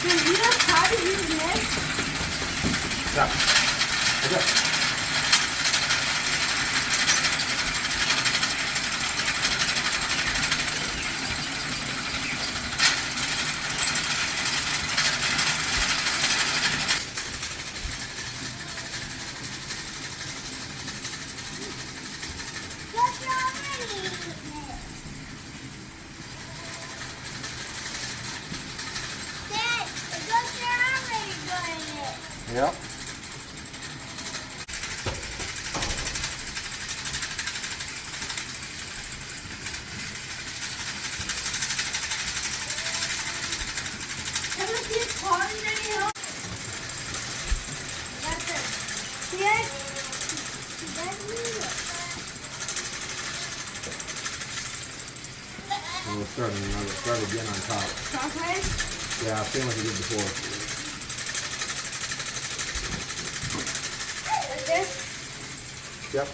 Do you have how to use this? Yeah. Okay. Yep. Can we see Carlton any help? That's it. Yes. We'll start again on top. Okay. Yeah, same like we did before. Like this? Yep.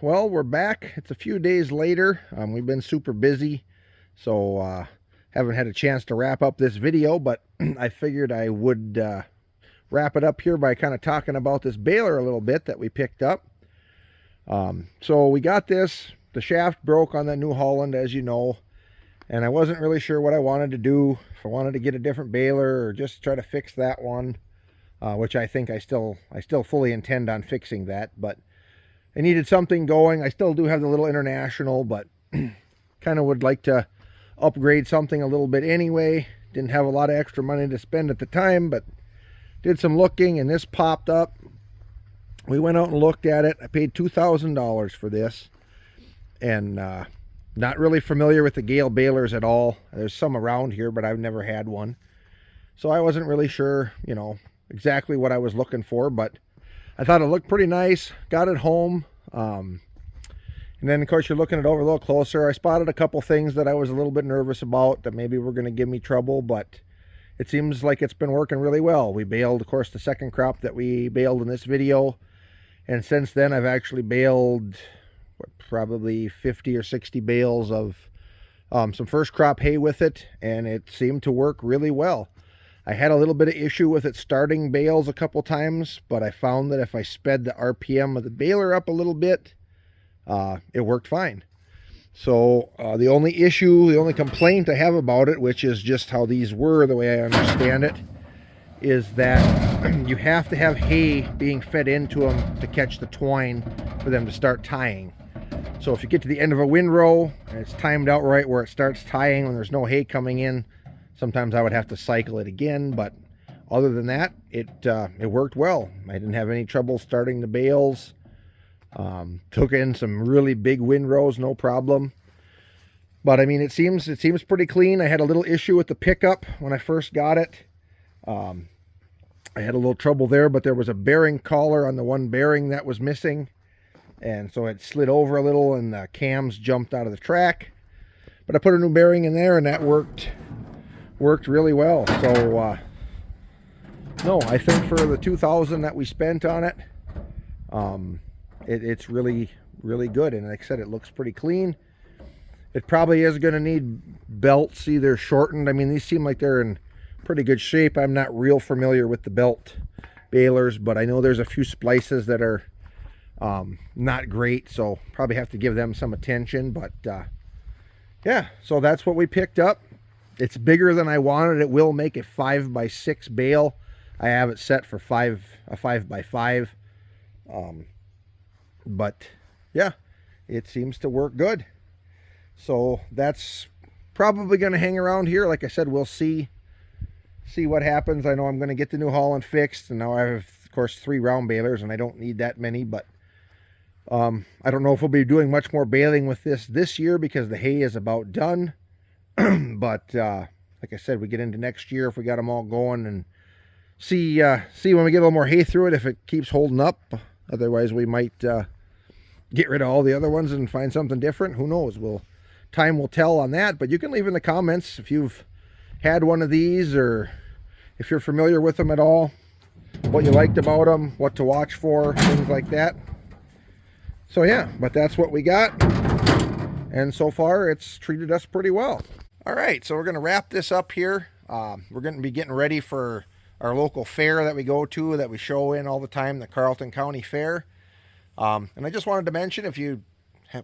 Well, we're back. It's a few days later. We've been super busy, so haven't had a chance to wrap up this video, but I figured I would wrap it up here by kind of talking about this baler a little bit that we picked up. So we got this. The shaft broke on that New Holland, as you know, and I wasn't really sure what I wanted to do. If I wanted to get a different baler or just try to fix that one, which I think I still fully intend on fixing that, but I needed something going. I still do have the little International, but kind of would like to upgrade something a little bit anyway. Didn't have a lot of extra money to spend at the time, but did some looking and this popped up. We went out and looked at it. I paid $2,000 for this, and not really familiar with the Gehl balers at all. There's some around here, but I've never had one, so I wasn't really sure, you know, exactly what I was looking for, but I thought it looked pretty nice. Got it home, and then of course you're looking it over a little closer. I spotted a couple things that I was a little bit nervous about that maybe were going to give me trouble, but it seems like it's been working really well. We baled, of course, the second crop that we baled in this video, and since then I've actually baled probably 50 or 60 bales of some first crop hay with it, and it seemed to work really well. I had a little bit of issue with it starting bales a couple times, but I found that if I sped the RPM of the baler up a little bit, it worked fine. So the only issue, the only complaint I have about it, which is just how these were, the way I understand it, is that you have to have hay being fed into them to catch the twine for them to start tying. So if you get to the end of a windrow and it's timed out right where it starts tying when there's no hay coming in, sometimes I would have to cycle it again, but other than that, it worked well. I didn't have any trouble starting the bales. Took in some really big windrows, no problem. But I mean, it seems pretty clean. I had a little issue with the pickup when I first got it. I had a little trouble there, but there was a bearing collar on the one bearing that was missing, and so it slid over a little and the cams jumped out of the track. But I put a new bearing in there and that worked really well. So no, I think for the $2,000 that we spent on it, it's really good. And like I said, it looks pretty clean. It probably is going to need belts either shortened. I mean, these seem like they're in pretty good shape. I'm not real familiar with the belt balers, but I know there's a few splices that are not great, so probably have to give them some attention. But yeah, so that's what we picked up. It's bigger than I wanted. It will make a 5x6 bale. I have it set for a 5x5. But yeah, it seems to work good. So that's probably going to hang around here. Like I said, we'll see what happens. I know I'm going to get the New Holland fixed, and now I have, of course, 3 round balers, and I don't need that many. But I don't know if we'll be doing much more baling with this year because the hay is about done. But like I said, we get into next year if we got them all going, and see when we get a little more hay through it if it keeps holding up. Otherwise, we might get rid of all the other ones and find something different. Who knows? Time will tell on that. But you can leave in the comments if you've had one of these, or if you're familiar with them at all, what you liked about them, what to watch for, things like that. So yeah, but that's what we got, and so far it's treated us pretty well. All right, so we're going to wrap this up here. We're going to be getting ready for our local fair that we go to, that we show in all the time, the Carlton County Fair. And I just wanted to mention, if you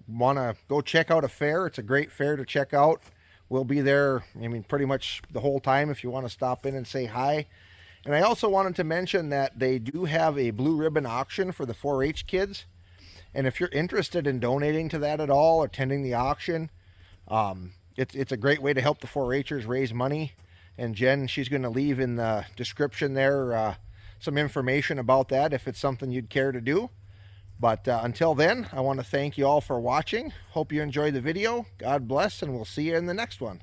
want to go check out a fair, it's a great fair to check out. We'll be there, I mean, pretty much the whole time if you want to stop in and say hi. And I also wanted to mention that they do have a blue ribbon auction for the 4-H kids. And if you're interested in donating to that at all, attending the auction, it's a great way to help the 4-Hers raise money. And Jen, she's going to leave in the description there some information about that if it's something you'd care to do. But until then, I want to thank you all for watching. Hope you enjoyed the video. God bless, and we'll see you in the next one.